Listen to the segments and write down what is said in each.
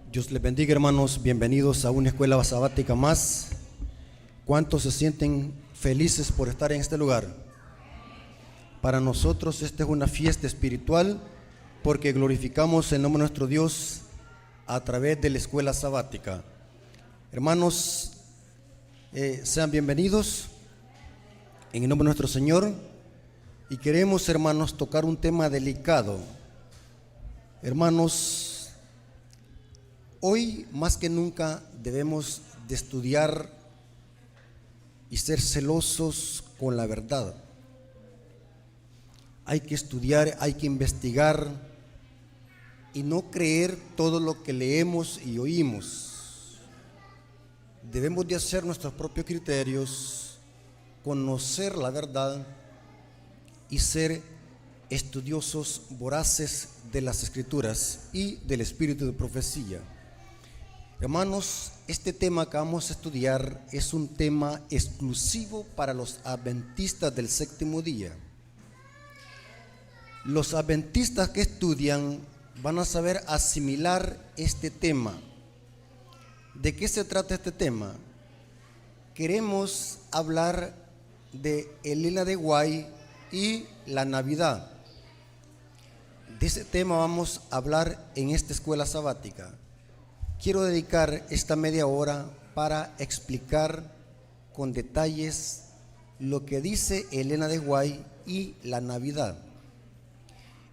Dios les bendiga, hermanos, bienvenidos a una escuela sabática más. ¿Cuántos se sienten felices por estar en este lugar? Para nosotros esta es una fiesta espiritual porque glorificamos el nombre de nuestro Dios a través de la escuela sabática. Hermanos, sean bienvenidos en el nombre de nuestro Señor, y queremos, hermanos, tocar un tema delicado. Hermanos, hoy más que nunca debemos de estudiar y ser celosos con la verdad. Hay que estudiar, hay que investigar y no creer todo lo que leemos y oímos. Debemos de hacer nuestros propios criterios, conocer la verdad y ser estudiosos voraces de las Escrituras y del espíritu de profecía. Hermanos, este tema que vamos a estudiar es un tema exclusivo para los adventistas del séptimo día. Los adventistas que estudian van a saber asimilar este tema. ¿De qué se trata este tema? Queremos hablar de Elena de White y la Navidad. De ese tema vamos a hablar en esta escuela sabática. Quiero dedicar esta media hora para explicar con detalles lo que dice Elena de White y la Navidad.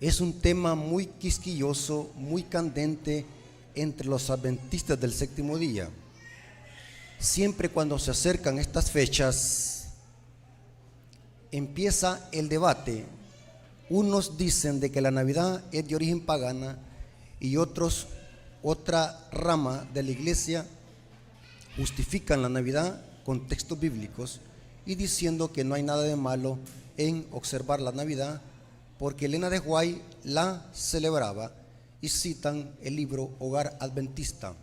Es un tema muy quisquilloso, muy candente entre los adventistas del séptimo día. Siempre cuando se acercan estas fechas, empieza el debate. Unos dicen de que la Navidad es de origen pagana y otros, otra rama de la iglesia, justifican la Navidad con textos bíblicos y diciendo que no hay nada de malo en observar la Navidad porque Elena de White la celebraba, y citan el libro Hogar Adventista.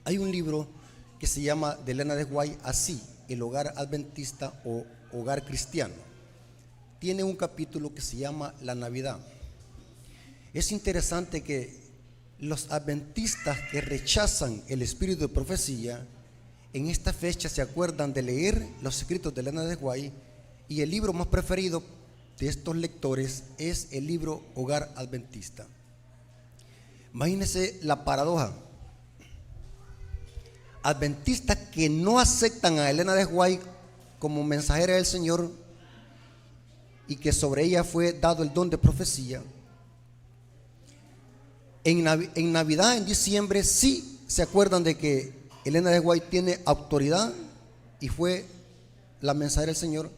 Hay un libro que se llama de Elena de White así, El Hogar Adventista o Hogar Cristiano. Tiene un capítulo que se llama La Navidad. Es interesante que los adventistas que rechazan el espíritu de profecía en esta fecha se acuerdan de leer los escritos de Elena de White, y el libro más preferido de estos lectores es el libro Hogar Adventista. Imagínense la paradoja. Adventistas que no aceptan a Elena de White como mensajera del Señor y que sobre ella fue dado el don de profecía. En Navidad, en diciembre, sí se acuerdan de que Elena de White tiene autoridad y fue la mensajera del Señor,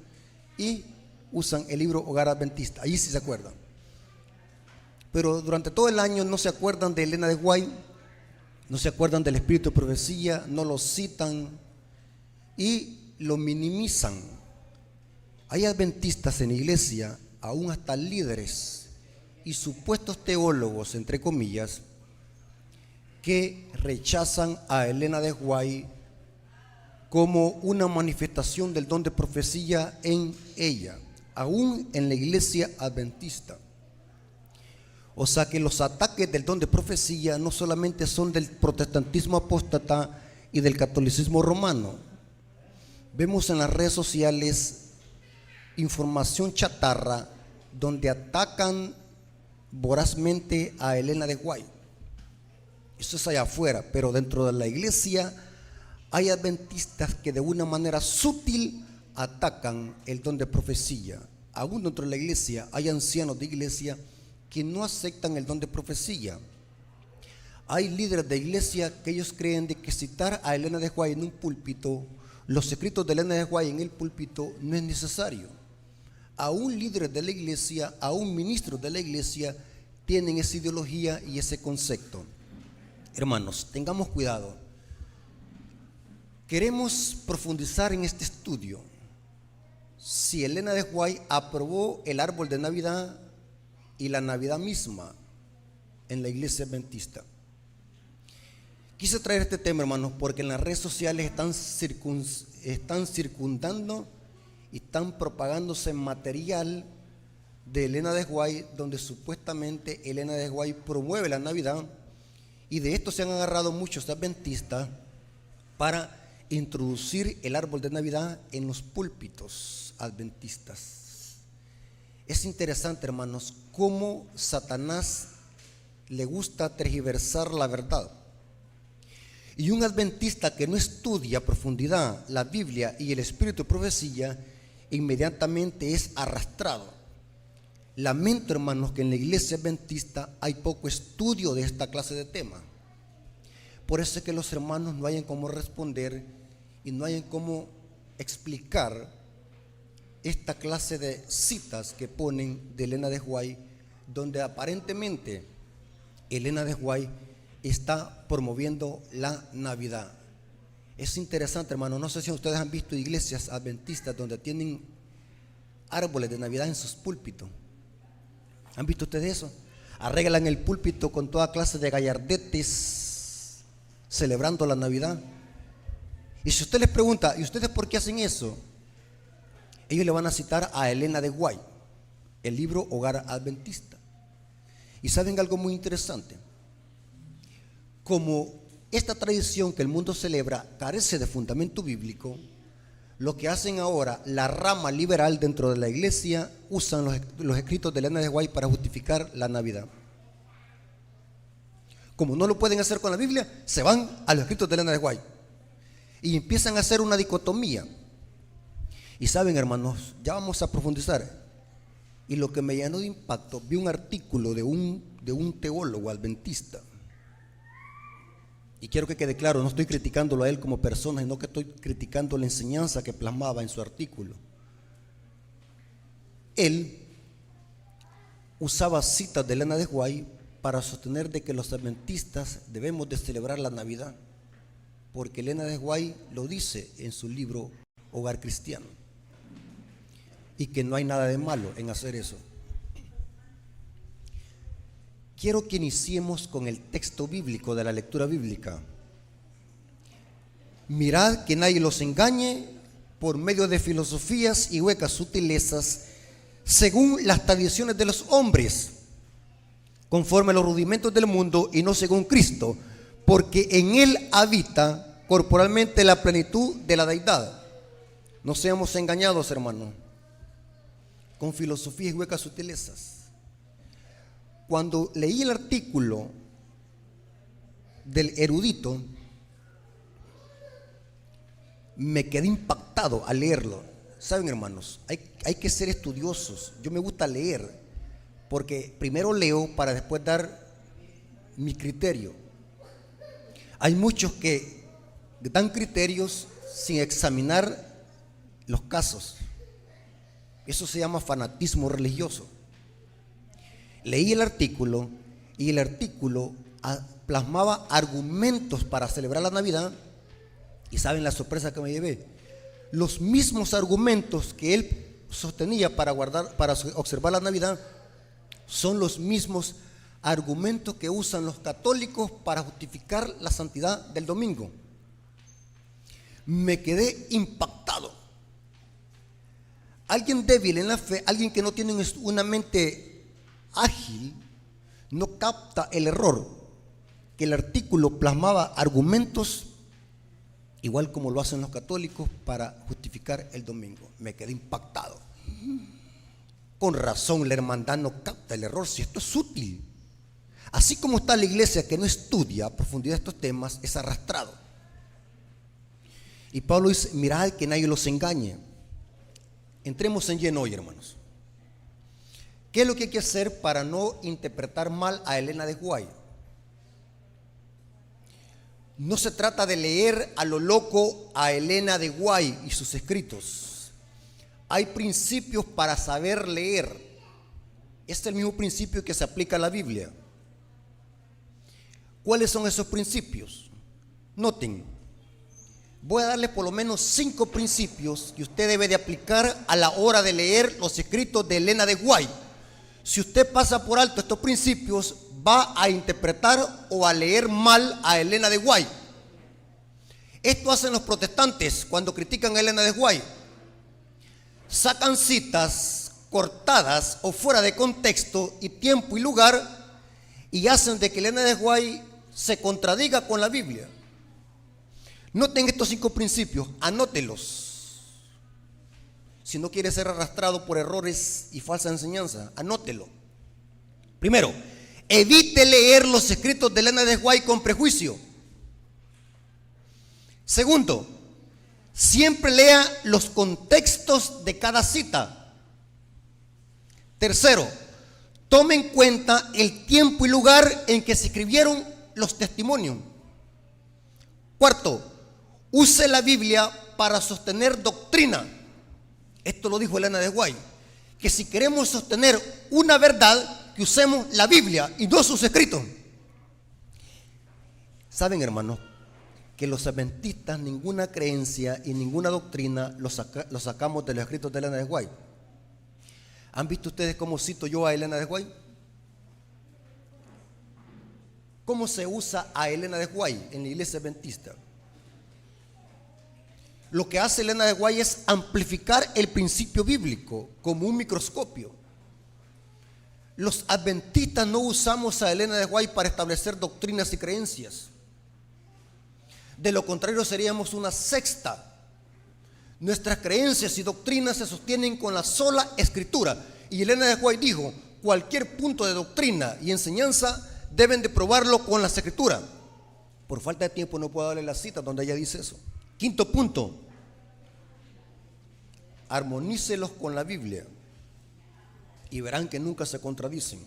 y usan el libro Hogar Adventista. Allí sí se acuerdan. Pero durante todo el año no se acuerdan de Elena de White, no se acuerdan del espíritu de profecía, no lo citan y lo minimizan. Hay adventistas en la iglesia, aún hasta líderes y supuestos teólogos, entre comillas, que rechazan a Elena de White como una manifestación del don de profecía en ella, aún en la iglesia adventista. O sea que los ataques del don de profecía no solamente son del protestantismo apóstata y del catolicismo romano. Vemos en las redes sociales información chatarra donde atacan vorazmente a Elena de White. Eso es allá afuera, pero dentro de la iglesia hay adventistas que de una manera sutil atacan el don de profecía. Aún dentro de la iglesia hay ancianos de iglesia que no aceptan el don de profecía. Hay líderes de iglesia que ellos creen de que citar a Elena de White en un púlpito, los escritos de Elena de White en el púlpito, no es necesario. Aún líderes de la iglesia, aún ministros de la iglesia tienen esa ideología y ese concepto. Hermanos, tengamos cuidado. Queremos profundizar en este estudio. Si Elena de White aprobó el árbol de Navidad y la Navidad misma en la iglesia adventista. Quise traer este tema, hermanos, porque en las redes sociales están circundando y están propagándose material de Elena de White, donde supuestamente Elena de White promueve la Navidad Y de esto se han agarrado muchos adventistas para introducir el árbol de Navidad en los púlpitos adventistas. Es interesante, hermanos, cómo Satanás le gusta tergiversar la verdad. Y un adventista que no estudia a profundidad la Biblia y el espíritu de profecía, inmediatamente es arrastrado. Lamento, hermanos, que en la iglesia adventista hay poco estudio de esta clase de temas. Por eso es que los hermanos no hayan cómo responder y no hayan cómo explicar esta clase de citas que ponen de Elena de White, donde aparentemente Elena de White está promoviendo la Navidad. Es interesante, hermano, no sé si ustedes han visto iglesias adventistas donde tienen árboles de Navidad en sus púlpitos. ¿Han visto ustedes eso? Arreglan el púlpito con toda clase de gallardetes, celebrando la Navidad. Y si usted les pregunta, ¿y ustedes por qué hacen eso? Ellos le van a citar a Elena de White, el libro Hogar Adventista. Y saben algo muy interesante. Como esta tradición que el mundo celebra carece de fundamento bíblico, lo que hacen ahora la rama liberal dentro de la iglesia, usan los escritos de Elena de White para justificar la Navidad. Como no lo pueden hacer con la Biblia, se van a los escritos de Elena de White y empiezan a hacer una dicotomía. Y saben, hermanos, ya vamos a profundizar. Y lo que me llenó de impacto, vi un artículo de un teólogo adventista. Y quiero que quede claro, no estoy criticándolo a él como persona, sino que estoy criticando la enseñanza que plasmaba en su artículo. Él usaba citas de Elena de White para sostener de que los adventistas debemos de celebrar la Navidad, porque Elena de White lo dice en su libro Hogar Cristiano, y que no hay nada de malo en hacer eso. Quiero que iniciemos con el texto bíblico de la lectura bíblica. Mirad que nadie los engañe por medio de filosofías y huecas sutilezas, según las tradiciones de los hombres, conforme a los rudimentos del mundo y no según Cristo, porque en él habita corporalmente la plenitud de la deidad. No seamos engañados, hermanos, con filosofías y huecas sutilezas. Cuando leí el artículo del erudito, me quedé impactado al leerlo. Saben, hermanos, hay que ser estudiosos. Yo me gusta leer, porque primero leo para después dar mi criterio. Hay muchos que dan criterios sin examinar los casos. Eso se llama fanatismo religioso. Leí el artículo y el artículo plasmaba argumentos para celebrar la Navidad, y saben la sorpresa que me llevé. Los mismos argumentos que él sostenía para observar la Navidad son los mismos argumentos que usan los católicos para justificar la santidad del domingo. Me quedé impactado. Alguien débil en la fe, alguien que no tiene una mente ágil, no capta el error, que el artículo plasmaba argumentos igual como lo hacen los católicos para justificar el domingo. Me quedé impactado. Con razón la hermandad no capta el error, si esto es útil. Así como está la iglesia que no estudia a profundidad estos temas, es arrastrado. Y Pablo dice, mirad que nadie los engañe. Entremos en lleno hoy, hermanos. ¿Qué es lo que hay que hacer para no interpretar mal a Elena de White? No se trata de leer a lo loco a Elena de White y sus escritos. Hay principios para saber leer. Este es el mismo principio que se aplica a la Biblia. ¿Cuáles son esos principios? Noten, voy a darle por lo menos 5 principios que usted debe de aplicar a la hora de leer los escritos de Elena de White. Si usted pasa por alto estos principios, va a interpretar o a leer mal a Elena de White. Esto hacen los protestantes cuando critican a Elena de White. Sacan citas cortadas o fuera de contexto y tiempo y lugar, y hacen de que Elena de White se contradiga con la Biblia. Noten estos 5 principios, anótelos. Si no quiere ser arrastrado por errores y falsa enseñanza, anótelo. Primero, evite leer los escritos de Elena de White con prejuicio. Segundo, siempre lea los contextos de cada cita. Tercero, tome en cuenta el tiempo y lugar en que se escribieron los testimonios. Cuarto, use la Biblia para sostener doctrina. Esto lo dijo Elena de White, que si queremos sostener una verdad, que usemos la Biblia y no sus escritos. Saben, hermanos, que los adventistas ninguna creencia y ninguna doctrina lo sacamos de los escritos de Elena de White. ¿Han visto ustedes cómo cito yo a Elena de White? ¿Cómo se usa a Elena de White en la iglesia adventista? Lo que hace Elena de White es amplificar el principio bíblico como un microscopio. Los adventistas no usamos a Elena de White para establecer doctrinas y creencias. De lo contrario seríamos una secta. Nuestras creencias y doctrinas se sostienen con la sola escritura. Y Elena de White dijo, cualquier punto de doctrina y enseñanza deben de probarlo con las escrituras. Por falta de tiempo no puedo darle la cita donde ella dice eso. Quinto punto, armonícelos con la Biblia y verán que nunca se contradicen.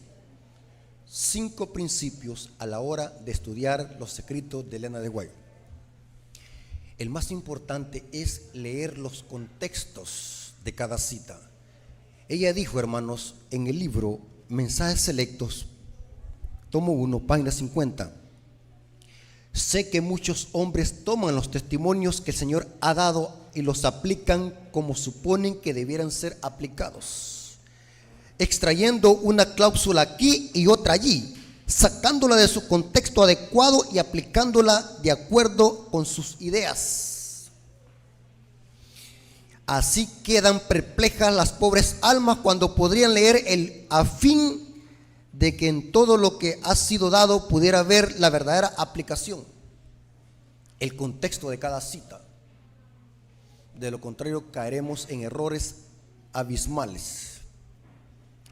5 principios a la hora de estudiar los escritos de Elena de White. El más importante es leer los contextos de cada cita. Ella dijo, hermanos, en el libro Mensajes Selectos, tomo 1, página 50: sé que muchos hombres toman los testimonios que el Señor ha dado y los aplican como suponen que debieran ser aplicados, extrayendo una cláusula aquí y otra allí, sacándola de su contexto adecuado y aplicándola de acuerdo con sus ideas. Así quedan perplejas las pobres almas cuando podrían leer a fin de que en todo lo que ha sido dado pudiera ver la verdadera aplicación, el contexto de cada cita. De lo contrario caeremos en errores abismales.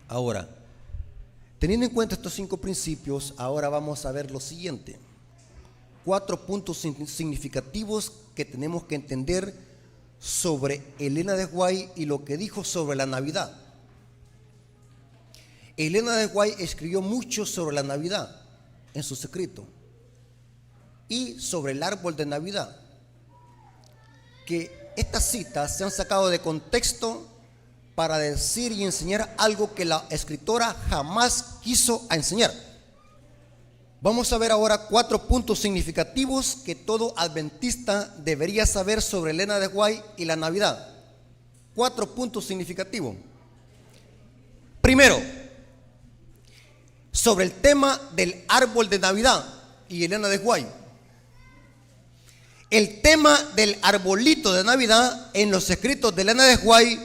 Ahora, teniendo en cuenta estos 5 principios, ahora vamos a ver lo siguiente: 4 puntos significativos que tenemos que entender sobre Elena de White y lo que dijo sobre la Navidad. Elena de White escribió mucho sobre la Navidad en sus escritos y sobre el árbol de Navidad, que estas citas se han sacado de contexto para decir y enseñar algo que la escritora jamás quiso enseñar. Vamos a ver ahora 4 puntos significativos que todo adventista debería saber sobre Elena de White y la Navidad. 4 puntos significativos. Primero, sobre el tema del árbol de Navidad y Elena de White. El tema del arbolito de Navidad en los escritos de Elena de White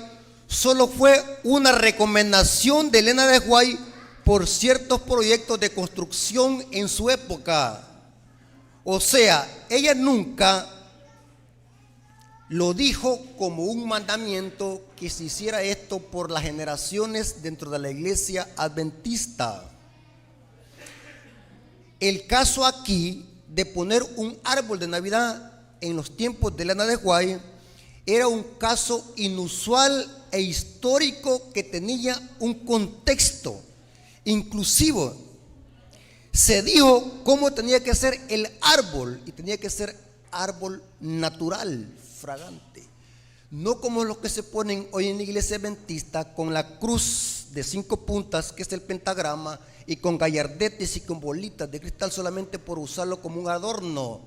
solo fue una recomendación de Elena de White por ciertos proyectos de construcción en su época. O sea, ella nunca lo dijo como un mandamiento que se hiciera esto por las generaciones dentro de la iglesia adventista. El caso aquí de poner un árbol de Navidad en los tiempos de Elena de White era un caso inusual e histórico que tenía un contexto inclusivo. Se dijo cómo tenía que ser el árbol, y tenía que ser árbol natural, fragante, no como los que se ponen hoy en la iglesia adventista con la cruz de 5 puntas, que es el pentagrama, y con gallardetes y con bolitas de cristal solamente por usarlo como un adorno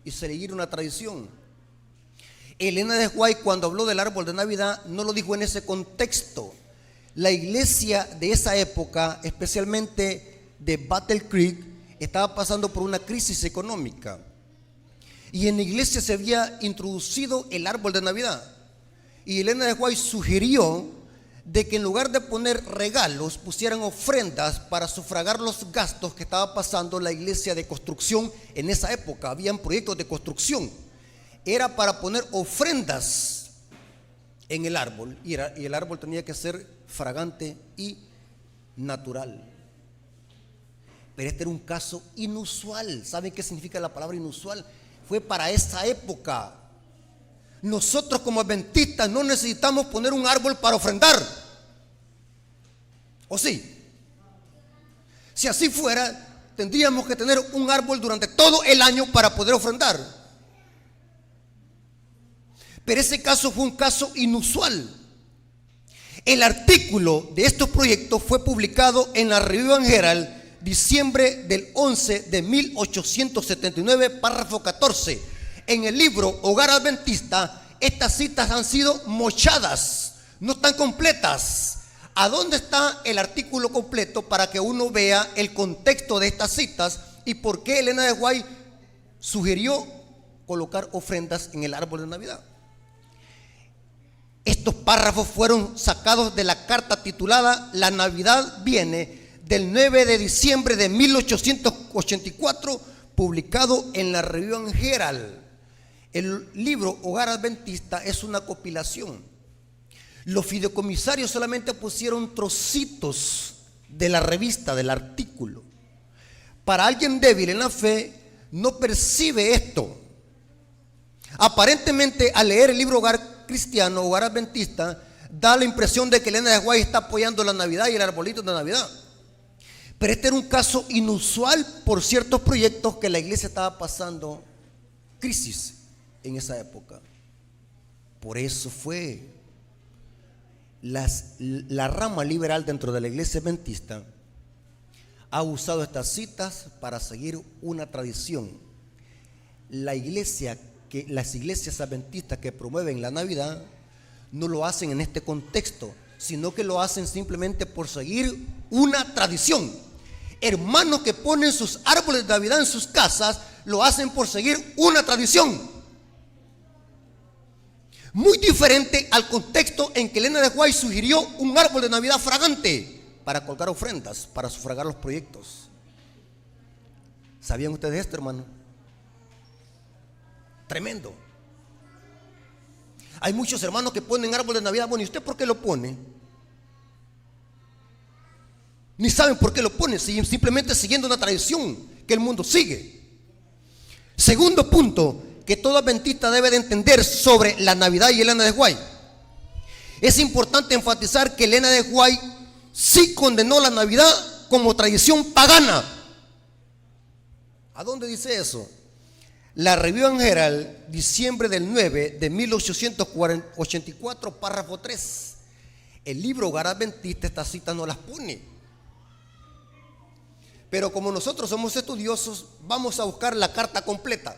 y seguir una tradición. Elena de White, cuando habló del árbol de Navidad, no lo dijo en ese contexto. La iglesia de esa época, especialmente de Battle Creek, estaba pasando por una crisis económica, y en la iglesia se había introducido el árbol de Navidad, y Elena de White sugirió de que en lugar de poner regalos, pusieran ofrendas para sufragar los gastos que estaba pasando la iglesia de construcción en esa época. Habían proyectos de construcción. Era para poner ofrendas en el árbol, y el árbol tenía que ser fragante y natural. Pero este era un caso inusual. ¿Saben qué significa la palabra inusual? Fue para esa época. Nosotros como adventistas no necesitamos poner un árbol para ofrendar. ¿O sí? Si así fuera, tendríamos que tener un árbol durante todo el año para poder ofrendar. Pero ese caso fue un caso inusual. El artículo de estos proyectos fue publicado en la Review and Herald, diciembre del 11 de 1879, párrafo 14. En el libro Hogar Adventista, estas citas han sido mochadas, no están completas. ¿A dónde está el artículo completo para que uno vea el contexto de estas citas y por qué Elena de White sugirió colocar ofrendas en el árbol de Navidad? Estos párrafos fueron sacados de la carta titulada La Navidad viene, del 9 de diciembre de 1884, publicado en la Review and Herald. El libro Hogar Adventista es una compilación. Los fideicomisarios solamente pusieron trocitos de la revista, del artículo. Para alguien débil en la fe, no percibe esto. Aparentemente, al leer el libro Hogar Cristiano, Hogar Adventista, da la impresión de que Elena de White está apoyando la Navidad y el arbolito de Navidad. Pero este era un caso inusual por ciertos proyectos que la iglesia estaba pasando crisis en esa época. Por eso fue la rama liberal dentro de la iglesia adventista ha usado estas citas para seguir una tradición. Las iglesias adventistas que promueven la Navidad no lo hacen en este contexto, sino que lo hacen simplemente por seguir una tradición. Hermanos que ponen sus árboles de Navidad en sus casas lo hacen por seguir una tradición. Muy diferente al contexto en que Elena de White sugirió un árbol de Navidad fragante para colgar ofrendas, para sufragar los proyectos. ¿Sabían ustedes esto, hermano? Tremendo. Hay muchos hermanos que ponen árbol de Navidad. Bueno, ¿y usted por qué lo pone? Ni saben por qué lo pone, simplemente siguiendo una tradición que el mundo sigue. Segundo punto que todo adventista debe de entender sobre la Navidad y Elena de White. Es importante enfatizar que Elena de White sí condenó la Navidad como tradición pagana. ¿A dónde dice eso? La Review and Herald, diciembre del 9 de 1884, párrafo 3. El libro Hogar Adventista estas citas no las pone. Pero como nosotros somos estudiosos, vamos a buscar la carta completa,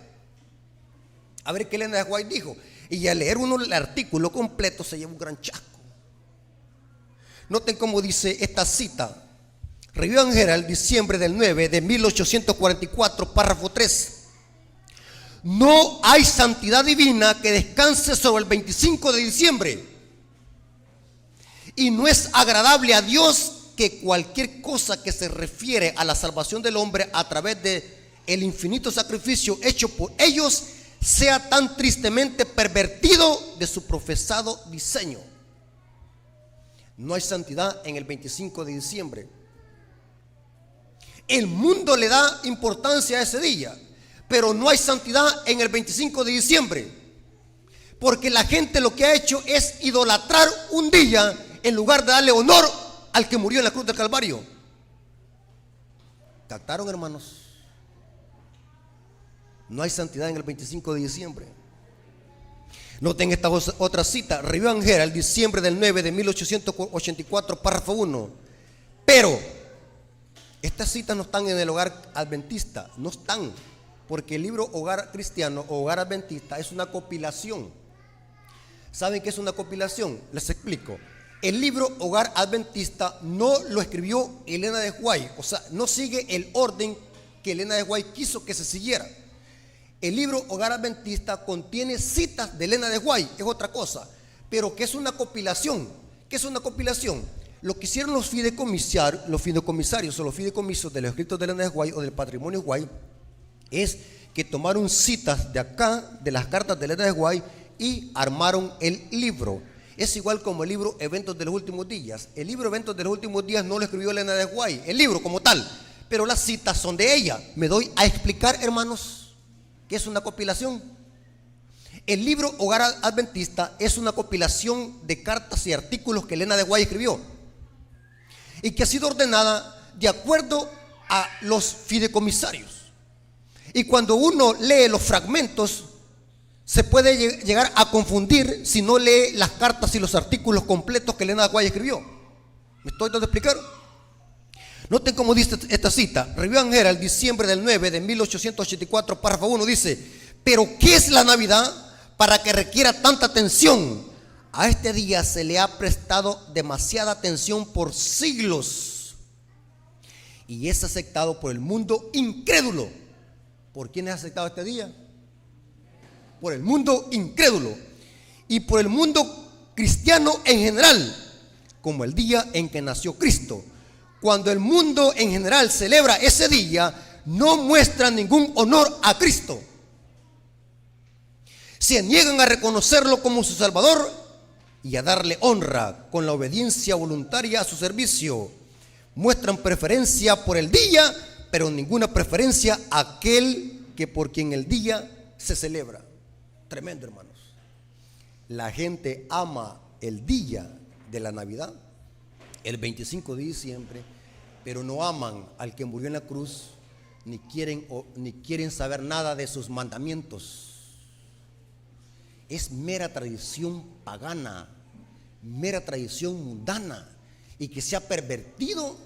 a ver qué Elena de White dijo. Y al leer uno el artículo completo se lleva un gran chasco. Noten cómo dice esta cita. Review and Herald, diciembre del 9 de 1844, párrafo 3. No hay santidad divina que descanse sobre el 25 de diciembre. Y no es agradable a Dios que cualquier cosa que se refiere a la salvación del hombre a través de el infinito sacrificio hecho por ellos sea tan tristemente pervertido de su profesado diseño. No hay santidad en el 25 de diciembre. El mundo le da importancia a ese día, pero no hay santidad en el 25 de diciembre, porque la gente lo que ha hecho es idolatrar un día en lugar de darle honor al que murió en la cruz del Calvario. ¿Captaron, hermanos? No hay santidad en el 25 de diciembre. Noten esta otra cita, Review and Herald, diciembre del 9 de 1884, párrafo 1. Pero estas citas no están en el Hogar Adventista, no están, porque el libro Hogar Cristiano o Hogar Adventista es una compilación. ¿Saben qué es una compilación? Les explico. El libro Hogar Adventista no lo escribió Elena de White, o sea, no sigue el orden que Elena de White quiso que se siguiera. El libro Hogar Adventista contiene citas de Elena de White, es otra cosa, pero que es una compilación. ¿Qué es una compilación? Lo que hicieron los fideicomisarios o los fideicomisos de los escritos de Elena de White o del patrimonio White es que tomaron citas de acá, de las cartas de Elena de White, y armaron el libro. Es igual como el libro Eventos de los Últimos Días. El libro Eventos de los Últimos Días no lo escribió Elena de White, el libro como tal, pero las citas son de ella. Me doy a explicar, hermanos, que es una compilación. El libro Hogar Adventista es una compilación de cartas y artículos que Elena de White escribió y que ha sido ordenada de acuerdo a los fideicomisarios. Y cuando uno lee los fragmentos, se puede llegar a confundir si no lee las cartas y los artículos completos que Elena de White escribió. ¿Me estoy dando a explicar? Noten cómo dice esta cita. Review and Herald, diciembre del 9 de 1884, párrafo 1, dice: pero ¿qué es la Navidad para que requiera tanta atención? A este día se le ha prestado demasiada atención por siglos y es aceptado por el mundo incrédulo. ¿Por quién es aceptado este día? Por el mundo incrédulo y por el mundo cristiano en general, como el día en que nació Cristo. Cuando el mundo en general celebra ese día, no muestra ningún honor a Cristo. Se niegan a reconocerlo como su Salvador y a darle honra con la obediencia voluntaria a su servicio. Muestran preferencia por el día, pero ninguna preferencia a aquel que por quien el día se celebra. Tremendo, hermanos. La gente ama el día de la Navidad, el 25 de diciembre, pero no aman al que murió en la cruz, ni quieren saber nada de sus mandamientos. Es mera tradición pagana, mera tradición mundana, y que se ha pervertido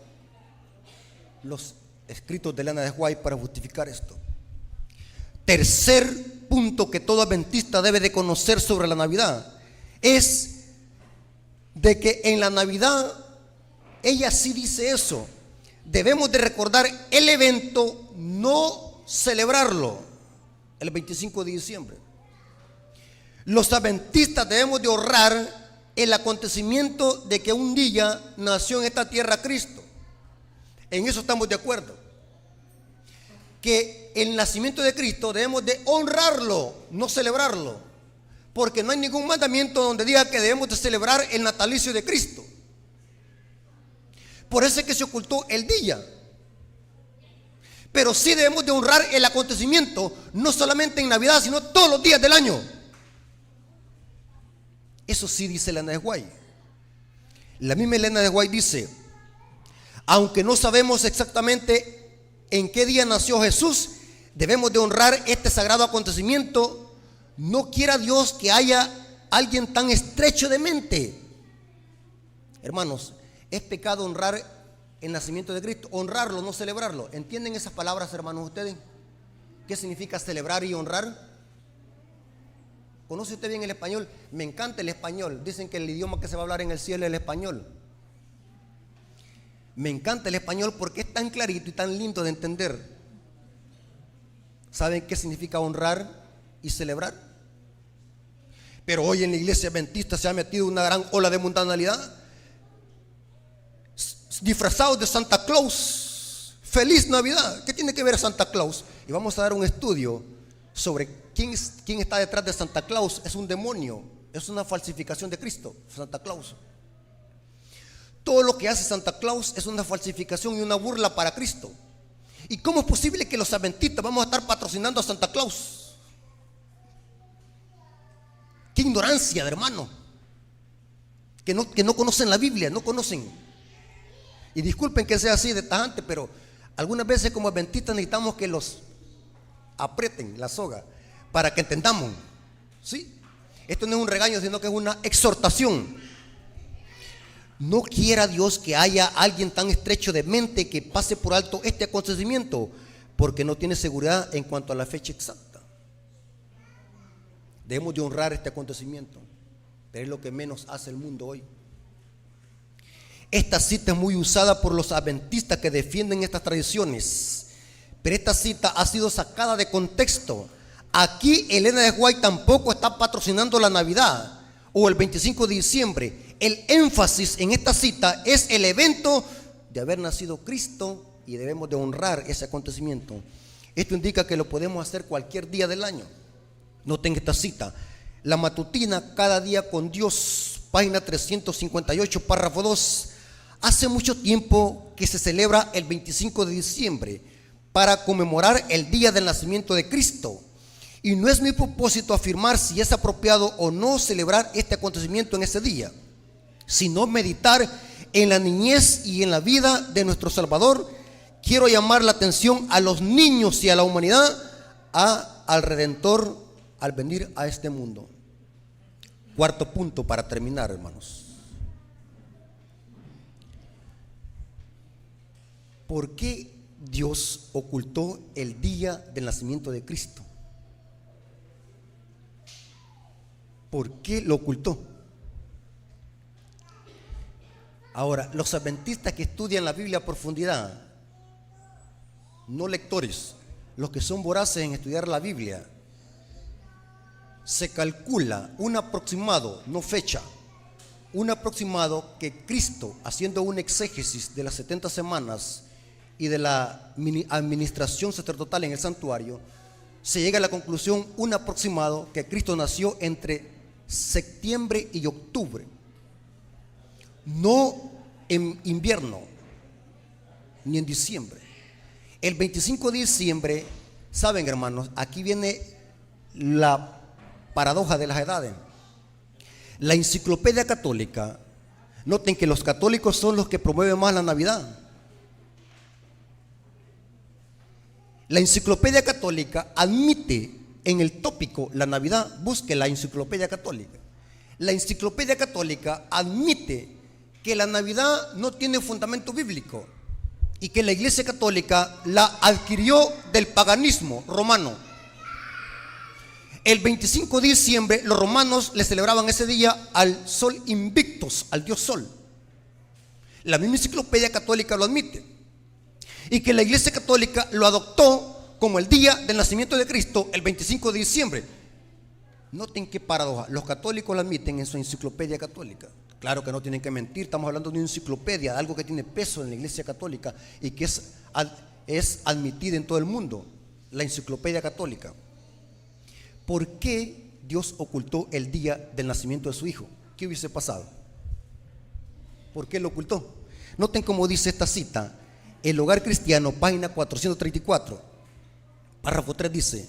los escritos de Elena de White para justificar esto. Tercer punto que todo adventista debe de conocer sobre la Navidad es de que en la Navidad ella sí dice eso. Debemos de recordar el evento, no celebrarlo el 25 de diciembre. Los adventistas debemos de honrar el acontecimiento de que un día nació en esta tierra Cristo. En eso estamos de acuerdo. Que el nacimiento de Cristo debemos de honrarlo, no celebrarlo, porque no hay ningún mandamiento donde diga que debemos de celebrar el natalicio de Cristo. Por eso es que se ocultó el día. Pero sí debemos de honrar el acontecimiento, no solamente en Navidad, sino todos los días del año. Eso sí dice Elena de White. La misma Elena de White dice: aunque no sabemos exactamente en qué día nació Jesús, debemos de honrar este sagrado acontecimiento. No quiera Dios que haya alguien tan estrecho de mente. Hermanos, es pecado honrar el nacimiento de Cristo, honrarlo, no celebrarlo. ¿Entienden esas palabras, hermanos, ustedes? ¿Qué significa celebrar y honrar? ¿Conoce usted bien el español? Me encanta el español. Dicen que el idioma que se va a hablar en el cielo es el español. Me encanta el español porque es tan clarito y tan lindo de entender. ¿Saben qué significa honrar y celebrar? Pero hoy en la iglesia adventista se ha metido una gran ola de mundanalidad, disfrazados de Santa Claus. ¡Feliz Navidad! ¿Qué tiene que ver Santa Claus? Y vamos a dar un estudio sobre quién está detrás de Santa Claus. Es un demonio, es una falsificación de Cristo, Santa Claus. Todo lo que hace Santa Claus es una falsificación y una burla para Cristo. ¿Y cómo es posible que los adventistas vamos a estar patrocinando a Santa Claus? ¡Qué ignorancia, hermano! Que no conocen la Biblia, no conocen. Y disculpen que sea así de tajante, pero algunas veces como adventistas necesitamos que los aprieten la soga para que entendamos. ¿Sí? Esto no es un regaño, sino que es una exhortación. No quiera Dios que haya alguien tan estrecho de mente que pase por alto este acontecimiento, porque no tiene seguridad en cuanto a la fecha exacta. Debemos de honrar este acontecimiento, pero es lo que menos hace el mundo hoy. Esta cita es muy usada por los adventistas que defienden estas tradiciones, pero esta cita ha sido sacada de contexto. Aquí Elena de White tampoco está patrocinando la Navidad o el 25 de diciembre. El énfasis en esta cita es el evento de haber nacido Cristo y debemos de honrar ese acontecimiento. Esto indica que lo podemos hacer cualquier día del año. Noten esta cita: la matutina Cada Día con Dios, página 358, párrafo 2. Hace mucho tiempo que se celebra el 25 de diciembre para conmemorar el día del nacimiento de Cristo. Y no es mi propósito afirmar si es apropiado o no celebrar este acontecimiento en ese día, sino meditar en la niñez y en la vida de nuestro Salvador. Quiero llamar la atención a los niños y a la humanidad, al Redentor al venir a este mundo. Cuarto punto para terminar, hermanos. ¿Por qué Dios ocultó el día del nacimiento de Cristo? ¿Por qué lo ocultó? Ahora, los adventistas que estudian la Biblia a profundidad, no lectores, los que son voraces en estudiar la Biblia, se calcula un aproximado, no fecha, un aproximado que Cristo, haciendo un exégesis de las 70 semanas y de la administración sacerdotal en el santuario, se llega a la conclusión, un aproximado, que Cristo nació entre septiembre y octubre, no en invierno ni en diciembre. El 25 de diciembre, saben, hermanos, aquí viene la paradoja de las edades. La Enciclopedia Católica, noten que los católicos son los que promueven más la Navidad. La Enciclopedia Católica admite en el tópico la Navidad. Busque la Enciclopedia Católica. La Enciclopedia Católica admite que la Navidad no tiene fundamento bíblico y que la Iglesia Católica la adquirió del paganismo romano. El 25 de diciembre los romanos le celebraban ese día al sol Invictus, al dios sol. La misma Enciclopedia Católica lo admite, y que la Iglesia Católica lo adoptó como el día del nacimiento de Cristo, el 25 de diciembre. Noten qué paradoja, los católicos lo admiten en su Enciclopedia Católica. Claro que no tienen que mentir, estamos hablando de una enciclopedia, de algo que tiene peso en la Iglesia Católica y que es admitida en todo el mundo, la Enciclopedia Católica. ¿Por qué Dios ocultó el día del nacimiento de su Hijo? ¿Qué hubiese pasado? ¿Por qué lo ocultó? Noten cómo dice esta cita, El Hogar Cristiano, página 434, párrafo 3, dice: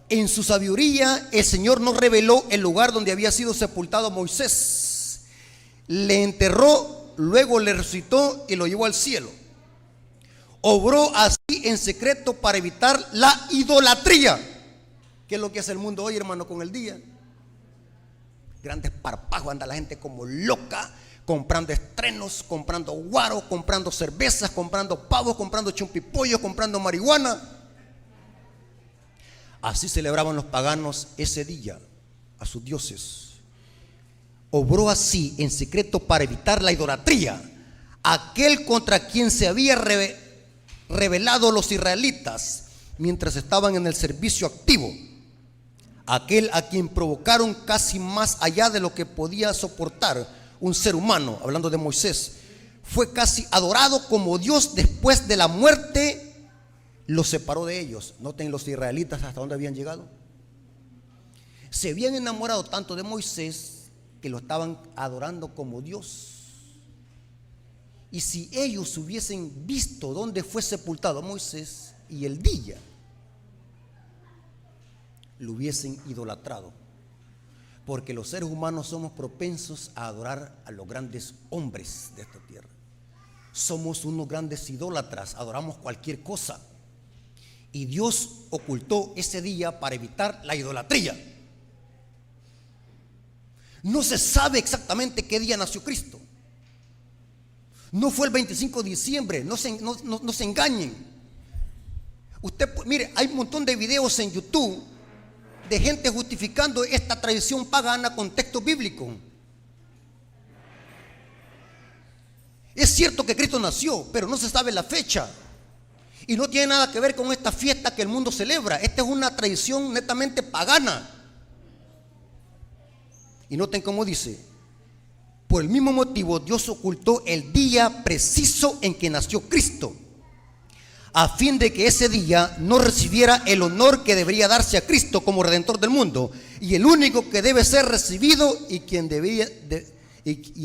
en su sabiduría el Señor nos reveló el lugar donde había sido sepultado Moisés. Le enterró, luego le resucitó y lo llevó al cielo. Obró así en secreto para evitar la idolatría. ¿Qué es lo que hace el mundo hoy, hermano, con el día? Grandes parpajos, anda la gente como loca, comprando estrenos, comprando guaro, comprando cervezas, comprando pavos, comprando chumpipollos, comprando marihuana. Así celebraban los paganos ese día a sus dioses. Obró así en secreto para evitar la idolatría, aquel contra quien se había rebelado los israelitas mientras estaban en el servicio activo, aquel a quien provocaron casi más allá de lo que podía soportar un ser humano. Hablando de Moisés, fue casi adorado como Dios. Después de la muerte los separó de ellos. Noten los israelitas hasta dónde habían llegado. Se habían enamorado tanto de Moisés que lo estaban adorando como Dios. Y si ellos hubiesen visto dónde fue sepultado Moisés y el día, lo hubiesen idolatrado, porque los seres humanos somos propensos a adorar a los grandes hombres de esta tierra. Somos unos grandes idólatras, adoramos cualquier cosa. Y Dios ocultó ese día para evitar la idolatría. No se sabe exactamente qué día nació Cristo. No fue el 25 de diciembre, no se engañen. Usted, mire, hay un montón de videos en YouTube de gente justificando esta tradición pagana con texto bíblico. Es cierto que Cristo nació, pero no se sabe la fecha. Y no tiene nada que ver con esta fiesta que el mundo celebra. Esta es una tradición netamente pagana. Y noten cómo dice: Por el mismo motivo, Dios ocultó el día preciso en que nació Cristo, a fin de que ese día no recibiera el honor que debería darse a Cristo como Redentor del mundo, y el único que debe ser recibido y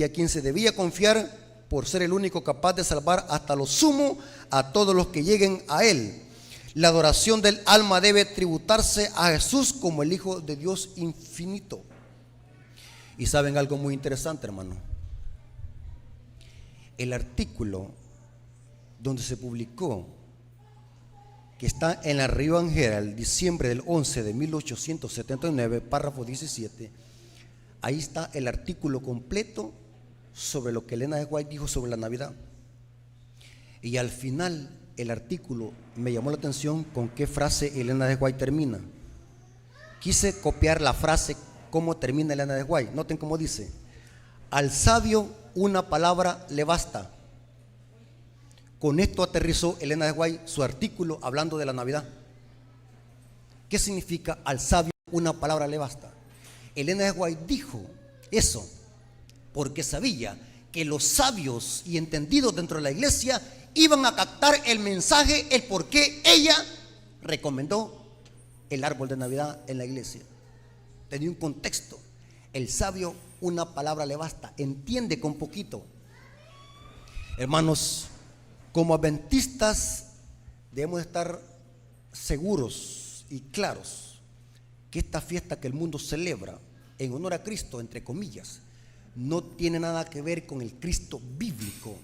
a quien se debía confiar por ser el único capaz de salvar hasta lo sumo a todos los que lleguen a Él. La adoración del alma debe tributarse a Jesús como el Hijo de Dios infinito. Y saben algo muy interesante, hermano. El artículo donde se publicó, que está en la Review Herald, diciembre del 11 de 1879, párrafo 17, ahí está el artículo completo sobre lo que Elena de White dijo sobre la Navidad. Y al final el artículo me llamó la atención con qué frase Elena de White termina. Quise copiar la frase cómo termina Elena de White. Noten cómo dice: al sabio una palabra le basta. Con esto aterrizó Elena de White su artículo hablando de la Navidad. ¿Qué significa al sabio una palabra le basta? Elena de White dijo eso porque sabía que los sabios y entendidos dentro de la iglesia iban a captar el mensaje, el por qué ella recomendó el árbol de Navidad en la iglesia. Tenía un contexto. El sabio una palabra le basta, entiende con poquito. Hermanos, como adventistas debemos estar seguros y claros que esta fiesta que el mundo celebra en honor a Cristo, entre comillas, no tiene nada que ver con el Cristo bíblico.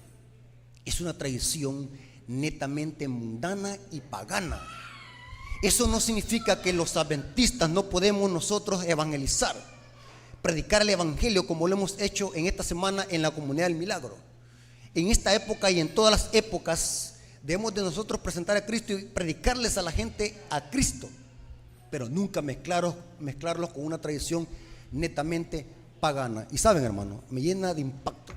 Es una tradición netamente mundana y pagana. Eso no significa que los adventistas no podemos nosotros evangelizar, predicar el evangelio como lo hemos hecho en esta semana en la Comunidad del Milagro. En esta época y en todas las épocas debemos de nosotros presentar a Cristo y predicarles a la gente a Cristo, pero nunca mezclarlos con una tradición netamente pagana. Y saben, hermano, me llena de impacto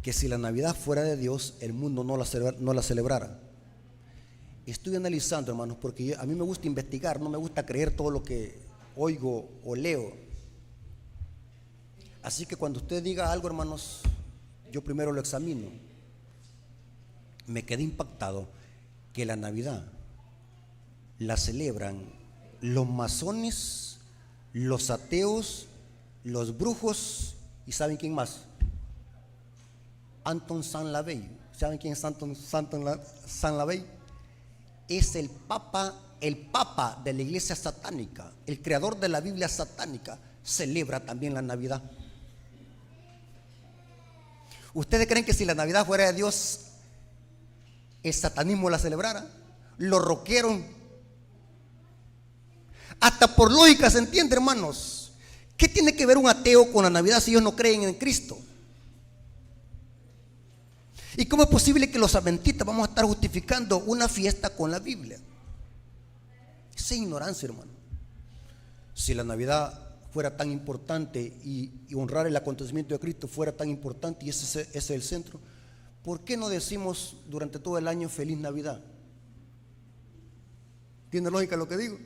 que si la Navidad fuera de Dios, el mundo no la celebrara. Estoy analizando, hermanos, porque a mí me gusta investigar, no me gusta creer todo lo que oigo o leo. Así que cuando usted diga algo, hermanos, yo primero lo examino. Me quedé impactado que la Navidad la celebran los masones, los ateos, los brujos y ¿saben quién más? Anton Saint-Lavey. ¿Saben quién es Anton Saint-Lavey? Es el papa de la iglesia satánica, el creador de la Biblia satánica. Celebra también la Navidad. ¿Ustedes creen que si la Navidad fuera de Dios, el satanismo la celebrara? Lo rockeros. Hasta por lógica se entiende, hermanos. ¿Qué tiene que ver un ateo con la Navidad si ellos no creen en Cristo? ¿Y cómo es posible que los adventistas vamos a estar justificando una fiesta con la Biblia? Esa es ignorancia, hermano. Si la Navidad fuera tan importante y honrar el acontecimiento de Cristo fuera tan importante y ese es el centro, ¿por qué no decimos durante todo el año feliz Navidad? ¿Tiene lógica lo que digo?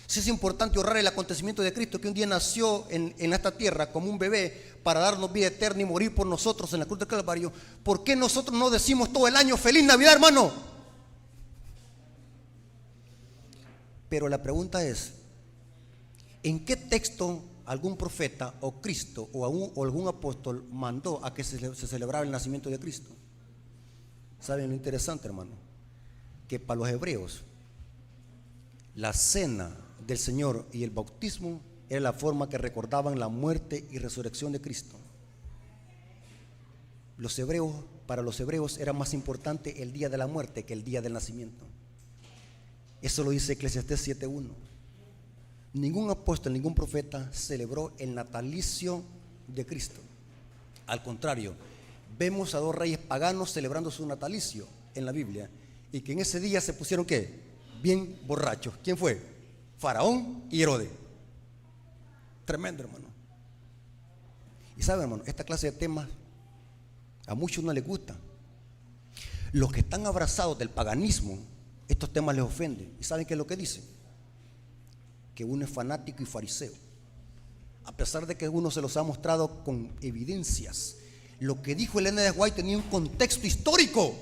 Si es importante honrar el acontecimiento de Cristo, que un día nació en esta tierra como un bebé para darnos vida eterna y morir por nosotros en la cruz del Calvario, ¿por qué nosotros no decimos todo el año feliz Navidad, hermano? Pero la pregunta es, ¿en qué texto algún profeta o Cristo o algún apóstol mandó a que se celebrara el nacimiento de Cristo? ¿Saben lo interesante, hermano? Que para los hebreos la cena del Señor y el bautismo era la forma que recordaban la muerte y resurrección de Cristo. Para los hebreos era más importante el día de la muerte que el día del nacimiento. Eso lo dice Eclesiastés 7:1. Ningún apóstol, ningún profeta celebró el natalicio de Cristo. Al contrario, vemos a dos reyes paganos celebrando su natalicio en la Biblia, y que en ese día se pusieron ¿qué? Bien borrachos. ¿Quién fue? Faraón y Herodes. Tremendo, hermano. Y saben, hermano, esta clase de temas a muchos no les gusta. Los que están abrazados del paganismo, estos temas les ofenden. ¿Y saben qué es lo que dice? Que uno es fanático y fariseo. a pesar de que uno se los ha mostrado con evidencias. Lo que dijo Elena de White tenía un contexto histórico.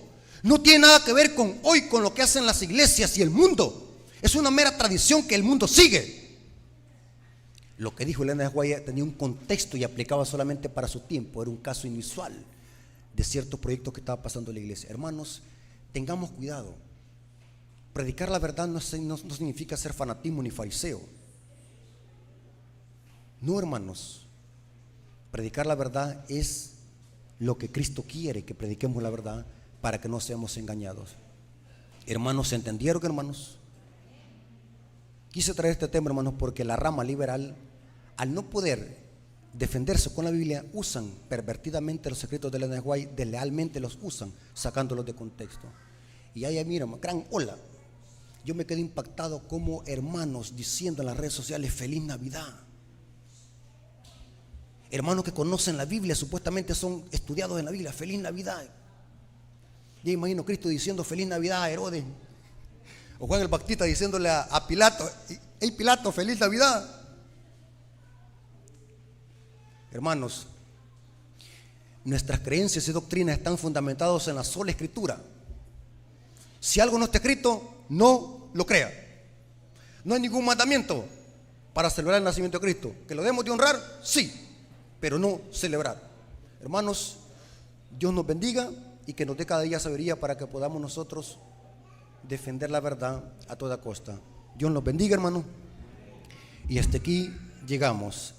No tiene nada que ver con hoy, con lo que hacen las iglesias y el mundo. Es una mera tradición que el mundo sigue. Lo que dijo Elena de White tenía un contexto y aplicaba solamente para su tiempo. Era un caso inusual de ciertos proyectos que estaba pasando en la iglesia. Hermanos, tengamos cuidado. Predicar la verdad no significa ser fanatismo ni fariseo. No, hermanos. Predicar la verdad es lo que Cristo quiere, que prediquemos la verdad para que no seamos engañados. Hermanos, ¿se entendieron, hermanos? Quise traer este tema, hermanos, porque la rama liberal, al no poder defenderse con la Biblia, usan pervertidamente los escritos de Elena de White, deslealmente los usan, sacándolos de contexto. Y ahí, mira, gran ola. Yo me quedé impactado como hermanos diciendo en las redes sociales feliz Navidad. Hermanos que conocen la Biblia, supuestamente son estudiados en la Biblia, feliz Navidad. Yo imagino a Cristo diciendo feliz Navidad a Herodes, o Juan el Bautista diciéndole a Pilato, hey Pilato, feliz Navidad. Hermanos, nuestras creencias y doctrinas están fundamentadas en la sola Escritura. Si algo no está escrito, no lo crea. No hay ningún mandamiento para celebrar el nacimiento de Cristo. Que lo debemos de honrar, sí, pero no celebrar. Hermanos, Dios nos bendiga y que nos dé cada día sabiduría para que podamos nosotros defender la verdad a toda costa. Dios nos bendiga, hermano. Y hasta aquí llegamos.